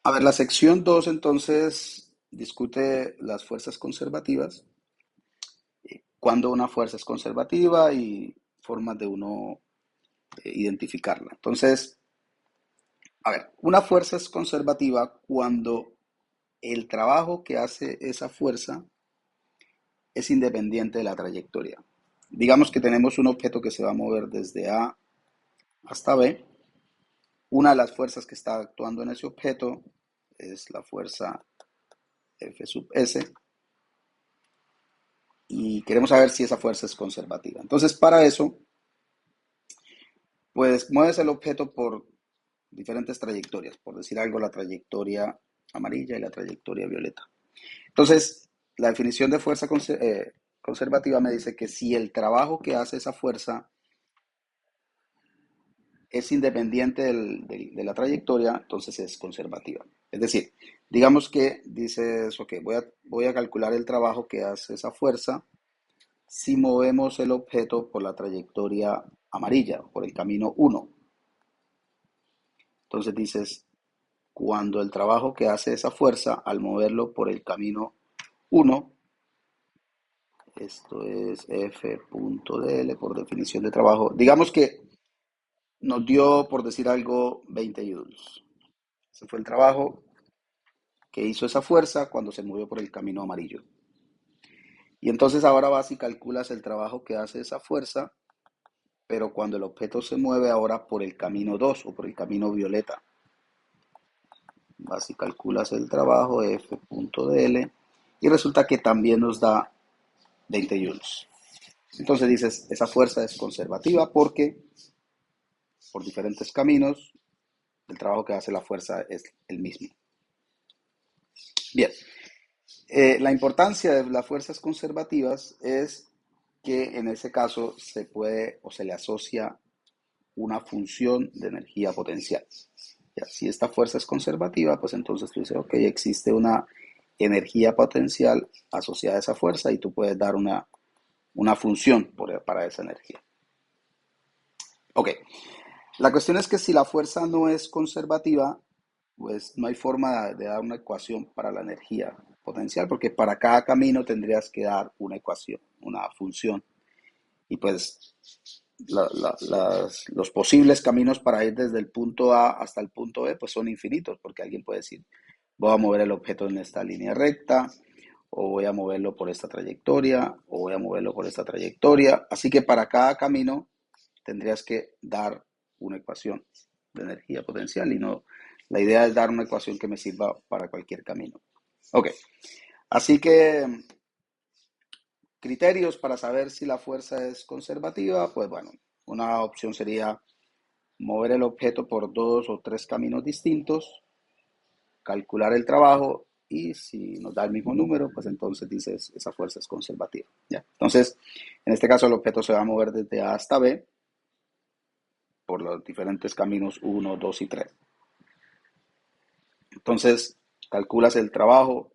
A ver, la sección 2 entonces discute las fuerzas conservativas, cuándo una fuerza es conservativa y formas de uno identificarla. Entonces, a ver, una fuerza es conservativa cuando el trabajo que hace esa fuerza es independiente de la trayectoria. Digamos que tenemos un objeto que se va a mover desde A hasta B. Una de las fuerzas que está actuando en ese objeto es la fuerza F sub S y queremos saber si esa fuerza es conservativa. Entonces, para eso, pues mueves el objeto por diferentes trayectorias, por decir algo, la trayectoria amarilla y la trayectoria violeta. Entonces, la definición de fuerza conservativa me dice que si el trabajo que hace esa fuerza es independiente de la trayectoria, entonces es conservativa. Es decir, digamos que dices, ok, voy a calcular el trabajo que hace esa fuerza si movemos el objeto por la trayectoria amarilla, por el camino 1. Entonces dices, cuando el trabajo que hace esa fuerza al moverlo por el camino 1, esto es F.dl por definición de trabajo, digamos que nos dio, por decir algo, 20 joules. Ese fue el trabajo que hizo esa fuerza cuando se movió por el camino amarillo. Y entonces ahora vas y calculas el trabajo que hace esa fuerza, pero cuando el objeto se mueve ahora por el camino 2 o por el camino violeta. Vas y calculas el trabajo F.dl y resulta que también nos da 20 joules. Entonces dices, esa fuerza es conservativa porque por diferentes caminos el trabajo que hace la fuerza es el mismo. Bien, la importancia de las fuerzas conservativas es que en ese caso se puede o se le asocia una función de energía potencial. Ya, si esta fuerza es conservativa, pues entonces tú dices, ok, existe una energía potencial asociada a esa fuerza y tú puedes dar una función para esa energía. Ok, la cuestión es que si la fuerza no es conservativa, pues no hay forma de dar una ecuación para la energía potencial, porque para cada camino tendrías que dar una ecuación, una función. Y pues los posibles caminos para ir desde el punto A hasta el punto B pues son infinitos, porque alguien puede decir, voy a mover el objeto en esta línea recta, o voy a moverlo por esta trayectoria, o voy a moverlo por esta trayectoria. Así que para cada camino tendrías que dar una ecuación de energía potencial y no, la idea es dar una ecuación que me sirva para cualquier camino. Ok, así que criterios para saber si la fuerza es conservativa, pues bueno, una opción sería mover el objeto por dos o tres caminos distintos, calcular el trabajo y si nos da el mismo número, pues entonces dices esa fuerza es conservativa. ¿Ya? Entonces, en este caso el objeto se va a mover desde A hasta B por los diferentes caminos uno, 2 y 3. Entonces, calculas el trabajo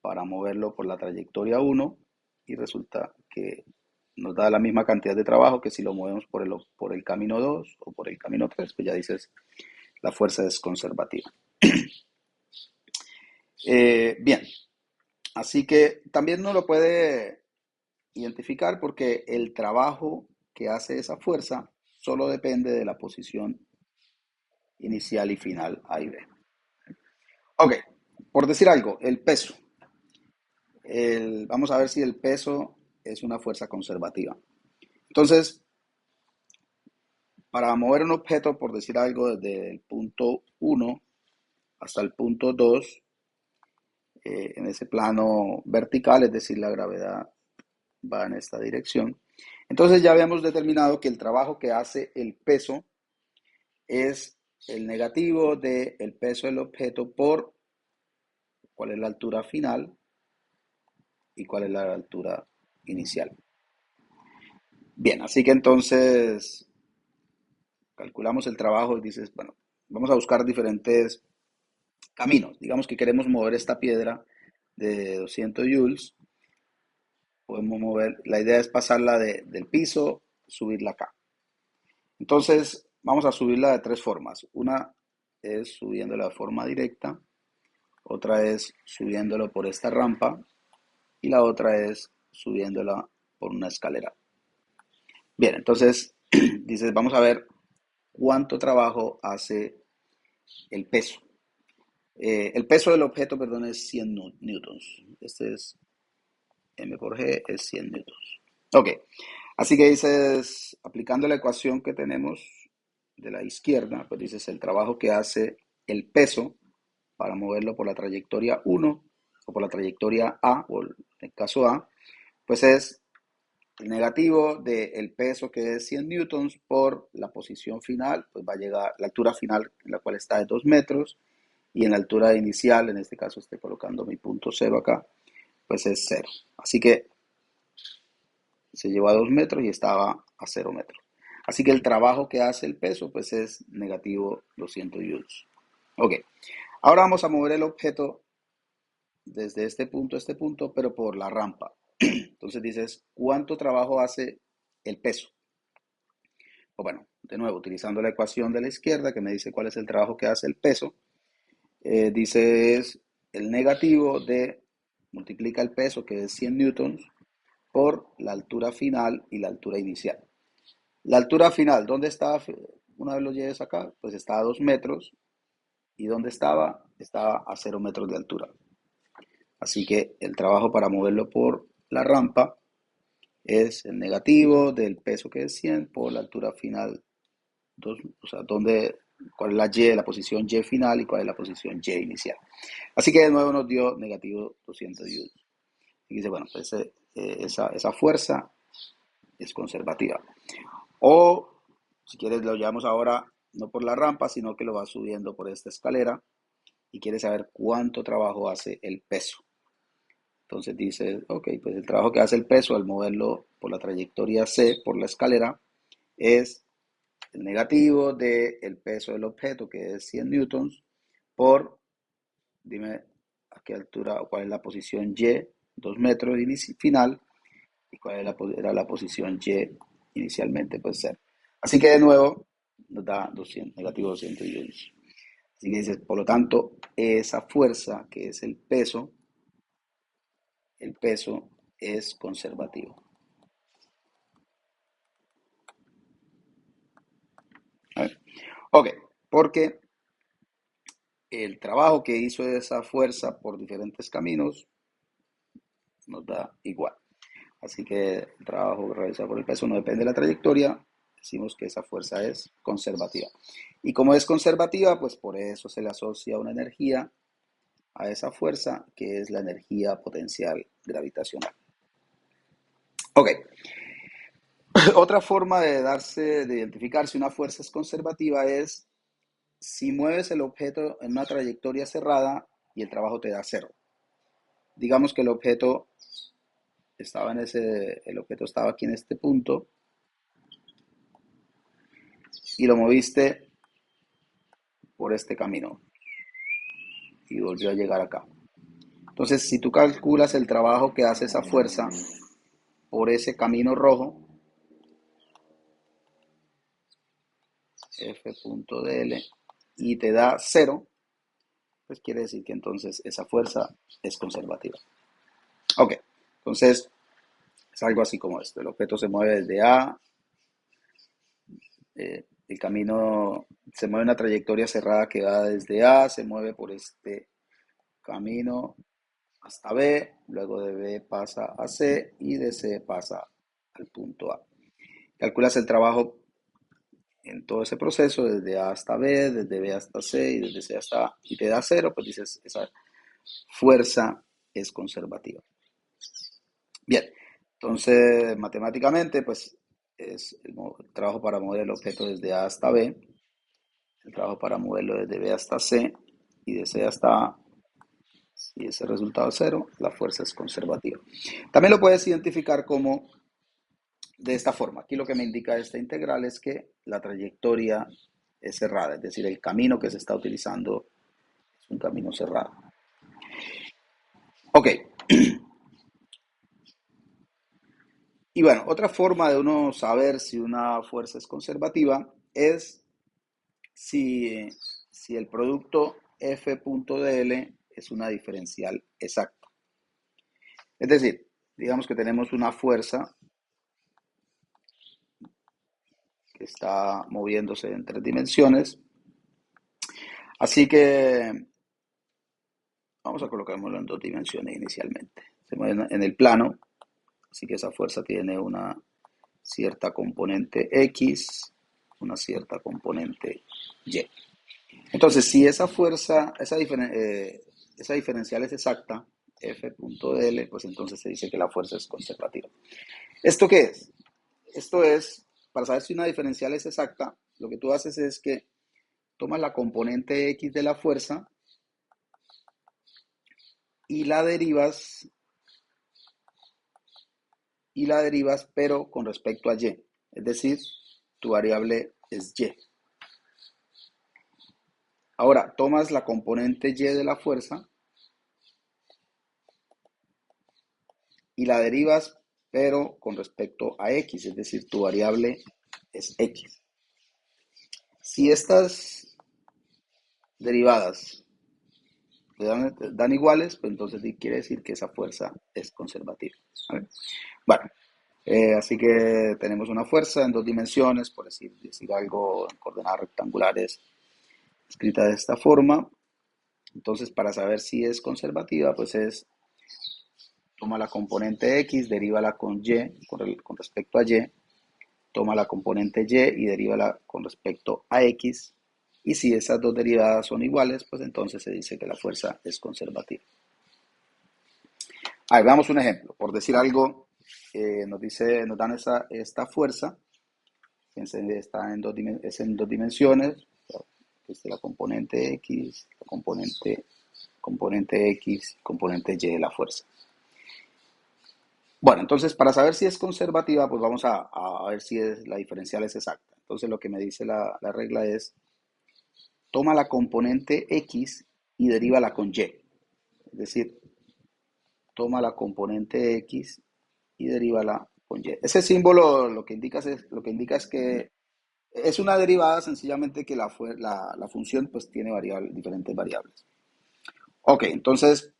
para moverlo por la trayectoria 1 y resulta que nos da la misma cantidad de trabajo que si lo movemos por el camino 2 o por el camino 3, pues ya dices, la fuerza es conservativa. Bien, así que también uno lo puede identificar porque el trabajo que hace esa fuerza solo depende de la posición inicial y final A y B. Ok, por decir algo, el peso. Vamos a ver si el peso es una fuerza conservativa. Entonces, para mover un objeto, por decir algo, desde el punto 1 hasta el punto 2, en ese plano vertical, es decir, la gravedad va en esta dirección. Entonces ya habíamos determinado que el trabajo que hace el peso es el negativo del peso del objeto por cuál es la altura final y cuál es la altura inicial. Bien, así que entonces calculamos el trabajo y dices, bueno, vamos a buscar diferentes caminos. Digamos que queremos mover esta piedra de 200 joules. Podemos mover, la idea es pasarla del piso, subirla acá. Entonces, vamos a subirla de tres formas. Una es subiéndolo de forma directa, otra es subiéndolo por esta rampa y la otra es subiéndola por una escalera. Bien, entonces dices, vamos a ver cuánto trabajo hace el peso. El peso del objeto, perdón, es 100 newtons. Este es M por G, es 100 newtons. Ok, así que dices, aplicando la ecuación que tenemos de la izquierda, pues dices el trabajo que hace el peso para moverlo por la trayectoria 1 o por la trayectoria A, o en el caso A, pues es el negativo del peso que es 100 newtons por la posición final, pues va a llegar la altura final en la cual está de 2 metros y en la altura inicial, en este caso estoy colocando mi punto cero acá, pues es 0. Así que se llevó a 2 metros y estaba a 0 metros. Así que el trabajo que hace el peso pues es negativo 200 joules. Ok, ahora vamos a mover el objeto desde este punto a este punto, pero por la rampa. Entonces dices, ¿cuánto trabajo hace el peso? O bueno, de nuevo, utilizando la ecuación de la izquierda que me dice cuál es el trabajo que hace el peso, dice es el negativo de, multiplica el peso que es 100 newtons por la altura final y la altura inicial. La altura final, ¿dónde estaba? Una vez lo lleves acá, pues está a 2 metros. ¿Y dónde estaba? Estaba a 0 metros de altura. Así que el trabajo para moverlo por la rampa es el negativo del peso que es 100 por la altura final, o sea, cuál es la Y, la posición Y final y cuál es la posición Y inicial. Así que de nuevo nos dio negativo 200 joules. Y dice, bueno, pues esa fuerza es conservativa. O si quieres lo llevamos ahora no por la rampa, sino que lo vas subiendo por esta escalera y quieres saber cuánto trabajo hace el peso. Entonces dices, ok, pues el trabajo que hace el peso al moverlo por la trayectoria C, por la escalera, es el negativo del peso del objeto, que es 100 newtons, por, dime a qué altura o cuál es la posición Y, 2 metros final, y cuál era la posición Y inicialmente, pues ser. Así que de nuevo nos da 200, negativo 200 joules. Así que dices, por lo tanto, esa fuerza que es el peso es conservativo. Ok, porque el trabajo que hizo esa fuerza por diferentes caminos nos da igual. Así que el trabajo realizado por el peso no depende de la trayectoria. Decimos que esa fuerza es conservativa. Y como es conservativa, pues por eso se le asocia una energía a esa fuerza, que es la energía potencial gravitacional. Ok, otra forma de identificar si una fuerza es conservativa es si mueves el objeto en una trayectoria cerrada y el trabajo te da 0. Digamos que el objeto estaba aquí en este punto y lo moviste por este camino y volvió a llegar acá. Entonces, si tú calculas el trabajo que hace esa fuerza por ese camino rojo, F.dl, y te da 0, pues quiere decir que entonces esa fuerza es conservativa. Ok, entonces es algo así como esto. El objeto se mueve desde A, el camino se mueve en una trayectoria cerrada que va desde A, se mueve por este camino hasta B, luego de B pasa a C y de C pasa al punto A. Calculas el trabajo en todo ese proceso, desde A hasta B, desde B hasta C y desde C hasta A, y te da 0, pues dices, esa fuerza es conservativa. Bien, entonces matemáticamente, pues es el trabajo para mover el objeto desde A hasta B, el trabajo para moverlo desde B hasta C y de C hasta A, y ese resultado es 0, la fuerza es conservativa. También lo puedes identificar como de esta forma. Aquí lo que me indica esta integral es que la trayectoria es cerrada, es decir, el camino que se está utilizando es un camino cerrado. Ok. Y bueno, otra forma de uno saber si una fuerza es conservativa es si si el producto f punto dl es una diferencial exacta. Es decir, digamos que tenemos una fuerza que está moviéndose en 3 dimensiones. Así que vamos a colocármelo en 2 dimensiones inicialmente. Se mueve en el plano, así que esa fuerza tiene una cierta componente X, una cierta componente Y. Entonces, si esa fuerza, esa diferencial es exacta, F punto L, pues entonces se dice que la fuerza es conservativa. ¿Esto qué es? Esto es, para saber si una diferencial es exacta, lo que tú haces es que tomas la componente X de la fuerza y la derivas, pero con respecto a Y. Es decir, tu variable es Y. Ahora, tomas la componente Y de la fuerza y la derivas, pero con respecto a X, es decir, tu variable es X. Si estas derivadas dan iguales, pues entonces quiere decir que esa fuerza es conservativa. ¿Vale? Bueno, así que tenemos una fuerza en 2 dimensiones, por decir algo, en coordenadas rectangulares, escrita de esta forma. Entonces, para saber si es conservativa, pues toma la componente X, derívala con Y, con respecto a Y, toma la componente Y y derívala con respecto a X. Y si esas dos derivadas son iguales, pues entonces se dice que la fuerza es conservativa. Ahí veamos un ejemplo. Por decir algo, nos dan esta fuerza, está es en 2 dimensiones, desde la componente X, la componente X, componente Y de la fuerza. Bueno, entonces para saber si es conservativa, pues vamos a ver si la diferencial es exacta. Entonces lo que me dice la regla es, toma la componente X y derívala con Y. Es decir, toma la componente X y derívala con Y. Ese símbolo lo que indica es que es una derivada, sencillamente que la función pues tiene diferentes variables. Ok, entonces,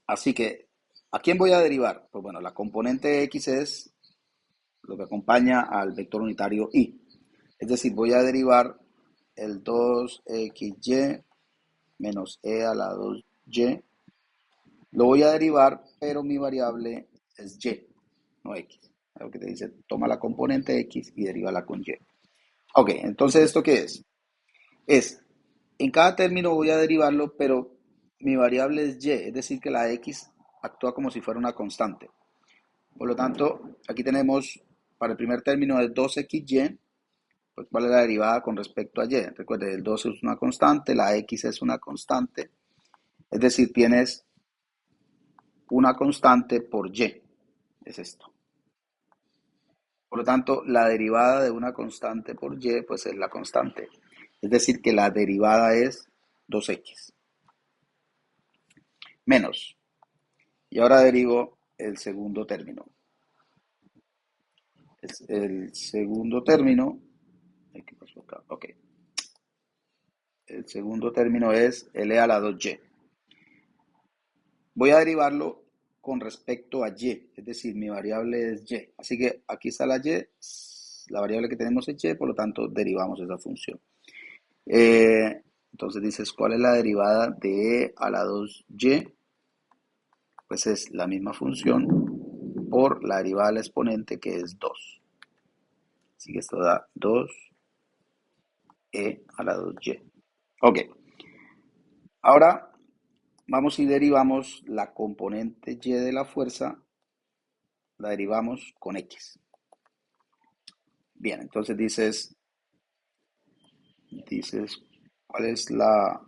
así que, ¿a quién voy a derivar? Pues bueno, la componente X es lo que acompaña al vector unitario Y. Es decir, voy a derivar el 2xy menos e a la 2y. Lo voy a derivar, pero mi variable es y, no x. Lo que te dice, toma la componente x y derívala con y. Ok, entonces, ¿esto qué es? En cada término voy a derivarlo, pero mi variable es y, es decir, que la x actúa como si fuera una constante. Por lo tanto, aquí tenemos, para el primer término es 2xy, pues ¿cuál es la derivada con respecto a y? Recuerde, el 2 es una constante, la x es una constante, es decir, tienes una constante por y, es esto. Por lo tanto, la derivada de una constante por y, pues es la constante. Es decir, que la derivada es 2x menos. Y ahora derivo el segundo término. El segundo término, ¿qué pasó acá? Ok. El segundo término es L a la 2y. Voy a derivarlo con respecto a y, es decir, mi variable es y. Así que aquí está la y, la variable que tenemos es y, por lo tanto derivamos esa función. Entonces dices, ¿cuál es la derivada de e a la 2y? Pues es la misma función por la derivada del exponente, que es 2. Así que esto da 2e a la 2y. Ok, ahora vamos y derivamos la componente y de la fuerza, la derivamos con x. Bien, entonces dices, ¿cuál es la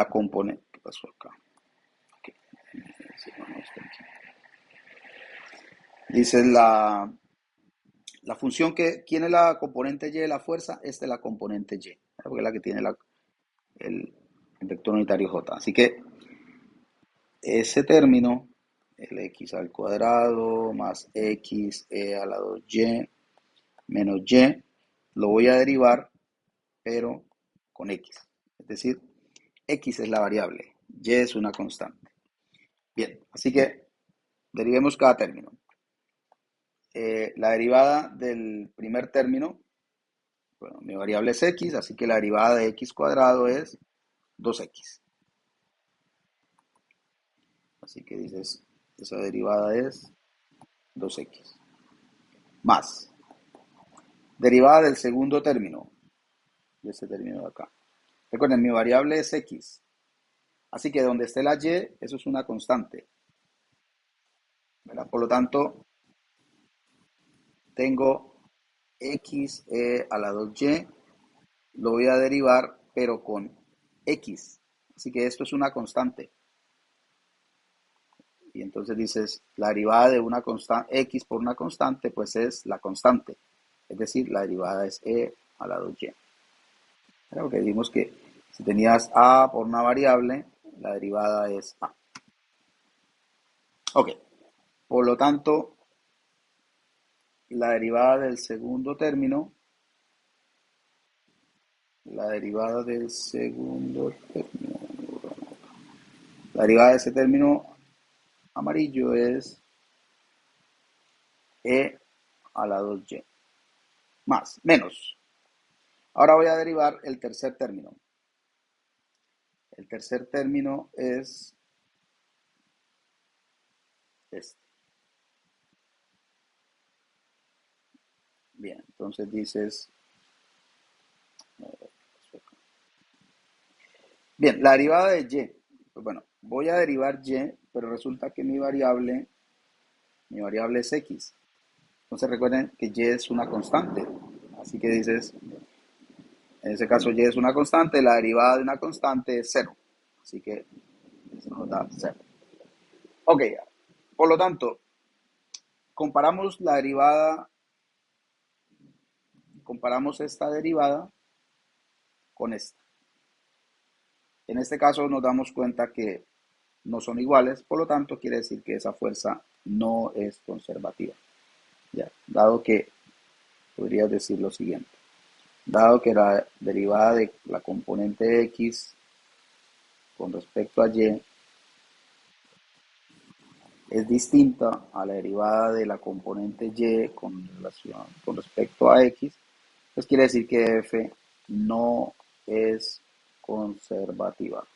componente? ¿Qué pasó acá? Okay. Dices la función ¿quién es la componente y de la fuerza? Esta es la componente y, porque es la que tiene el vector unitario j. Así que ese término, el x al cuadrado más x e a la 2y menos y, lo voy a derivar, pero con X. Es decir, X es la variable, Y es una constante. Bien, así que derivemos cada término. La derivada del primer término, bueno, mi variable es X, así que la derivada de X cuadrado es 2X. Así que dices, esa derivada es 2X. Más. Derivada del segundo término, de este término de acá. Recuerden, mi variable es X. Así que donde esté la Y, eso es una constante, ¿verdad? Por lo tanto, tengo X a la 2Y, lo voy a derivar, pero con X. Así que esto es una constante. Y entonces dices, la derivada de una constante, X por una constante, pues es la constante. Es decir, la derivada es E a la 2Y. Claro que dimos que si tenías A por una variable, la derivada es A. Ok, por lo tanto, la derivada del segundo término, la derivada del segundo término, la derivada de ese término amarillo es E a la 2Y, más, menos. Ahora voy a derivar el tercer término. El tercer término es este. Bien, entonces dices, bien, la derivada de Y, pues bueno, voy a derivar Y, pero resulta que mi variable es X. Entonces recuerden que Y es una constante. Así que dices, en ese caso Y es una constante, la derivada de una constante es 0. Así que eso nos da 0. Ok, por lo tanto, comparamos la derivada, comparamos esta derivada con esta. En este caso nos damos cuenta que no son iguales, por lo tanto quiere decir que esa fuerza no es conservativa. Ya, dado que podrías decir lo siguiente, dado que la derivada de la componente X con respecto a Y es distinta a la derivada de la componente Y con respecto a X, pues quiere decir que F no es conservativa.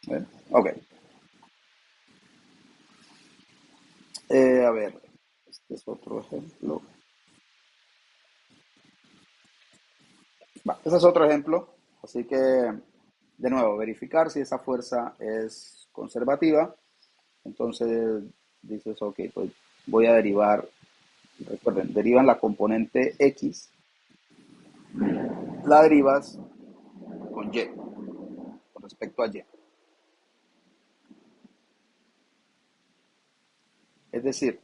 ¿Ven? Ok. A ver, este es otro ejemplo. Este es otro ejemplo. Así que, de nuevo, verificar si esa fuerza es conservativa. Entonces dices, ok, pues voy a derivar, recuerden, derivan la componente X, la derivas con Y, con respecto a Y. Es decir,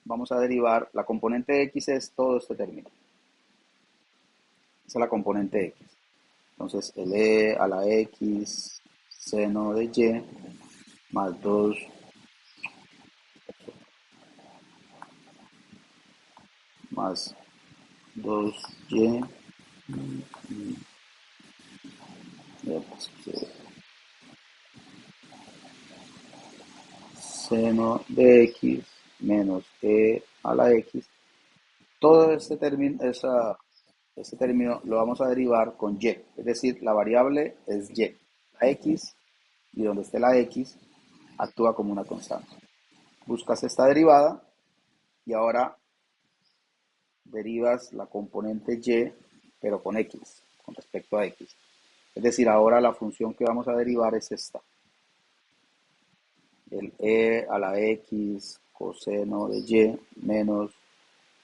vamos a derivar, la componente X es todo este término. Esa es la componente X. Entonces, el E a la X seno de Y más 2 más 2Y seno de X menos E a la X. Todo este término lo vamos a derivar con Y. Es decir, la variable es Y. La X, y donde esté la X, actúa como una constante. Buscas esta derivada y ahora derivas la componente Y, pero con X, con respecto a X. Es decir, ahora la función que vamos a derivar es esta. El E a la X coseno de Y menos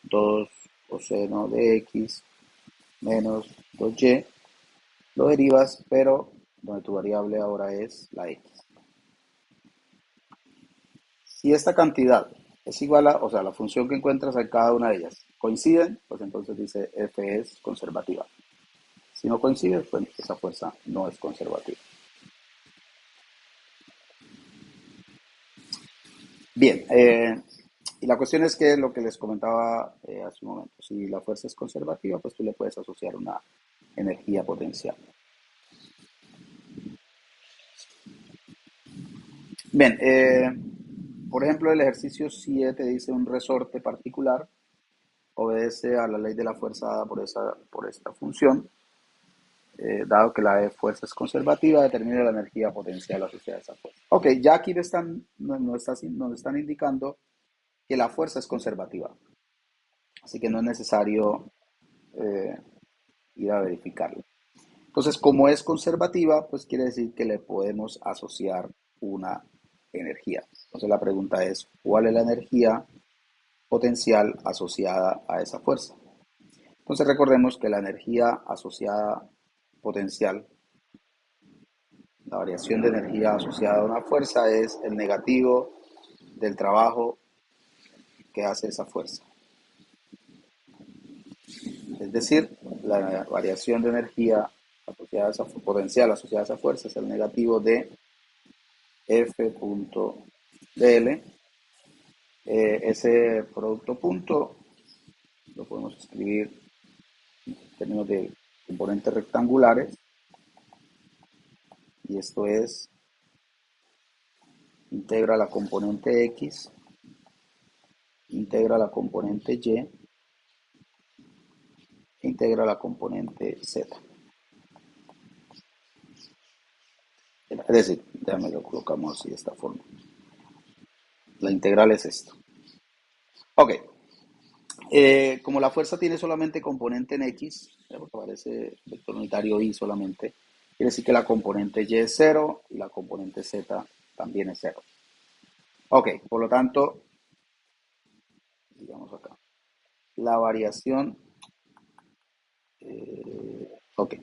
2 coseno de X menos 2Y. Lo derivas, pero donde tu variable ahora es la X. Si esta cantidad es igual a, o sea, la función que encuentras en cada una de ellas coinciden, pues entonces dice F es conservativa. Si no coincide, pues esa fuerza no es conservativa. Bien, Y la cuestión es que lo que les comentaba hace un momento, si la fuerza es conservativa, pues tú le puedes asociar una energía potencial. Bien, por ejemplo, el ejercicio 7 dice un resorte particular obedece a la ley de la fuerza dada por esta función. Dado que la fuerza es conservativa, determina la energía potencial asociada a esa fuerza. Ok, ya aquí nos están indicando que la fuerza es conservativa, así que no es necesario eh, ir a verificarlo. Entonces, como es conservativa, pues quiere decir que le podemos asociar una energía. Entonces la pregunta es, ¿cuál es la energía potencial asociada a esa fuerza? Entonces recordemos que la energía asociada potencial, la variación de energía asociada a una fuerza es el negativo del trabajo que hace esa fuerza. Es decir, la variación de energía asociada a esa potencial asociada a esa fuerza es el negativo de F.dl. Ese producto punto lo podemos escribir en términos de componentes rectangulares, y esto es integra la componente X, integra la componente Y, e integra la componente Z. Es decir, ya me lo colocamos así de esta forma. La integral es esto. Ok. Como la fuerza tiene solamente componente en X, porque aparece vector unitario Y solamente, quiere decir que la componente Y es 0 y la componente Z también es 0. Ok, por lo tanto, digamos acá, la variación, ok,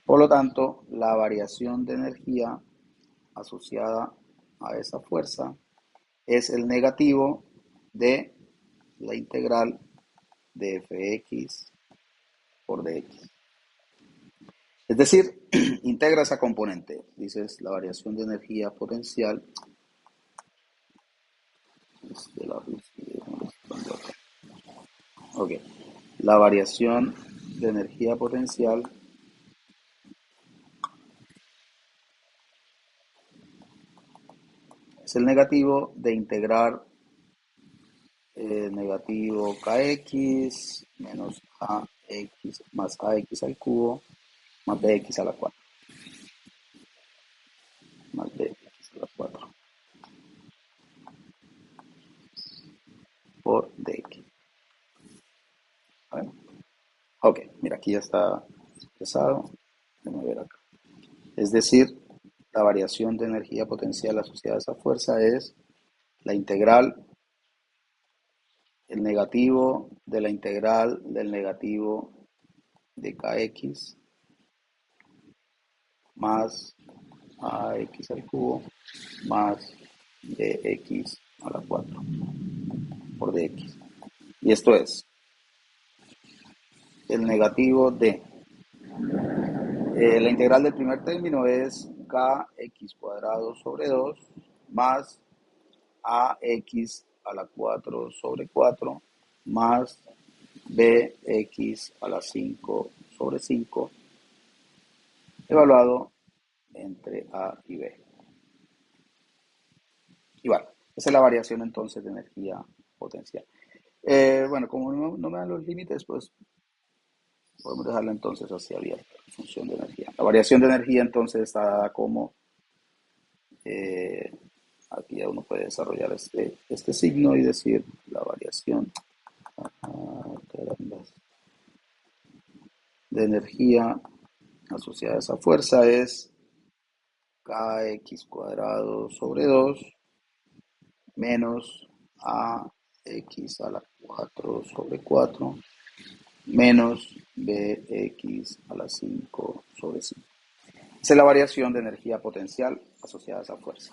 por lo tanto, la variación de energía asociada a esa fuerza es el negativo de la integral de Fx por dx. Es decir, integra esa componente. Dices la variación de energía potencial. Ok. La variación de energía potencial es el negativo de integrar negativo kx menos ax más ax al cubo más bx a la 4. Más bx a la 4 por dx. Bueno, ok, mira, aquí ya está expresado. Déjame ver acá. Es decir, la variación de energía potencial asociada a esa fuerza es la integral, el negativo de la integral del negativo de kx más ax al cubo más dx a la 4 por dx. Y esto es el negativo de la integral del primer término es kx cuadrado sobre 2 más ax a la 4 sobre 4 más bx a la 5 sobre 5 evaluado entre a y b. Y bueno, esa es la variación entonces de energía potencial. Bueno, como no me dan los límites, pues podemos dejarla entonces así abierta, función de energía. La variación de energía entonces está dada como, aquí ya uno puede desarrollar este signo y decir la variación de energía asociada a esa fuerza es kx cuadrado sobre 2 menos ax a la 4 sobre 4 menos bx a la 5 sobre 5. Esa es la variación de energía potencial asociada a esa fuerza.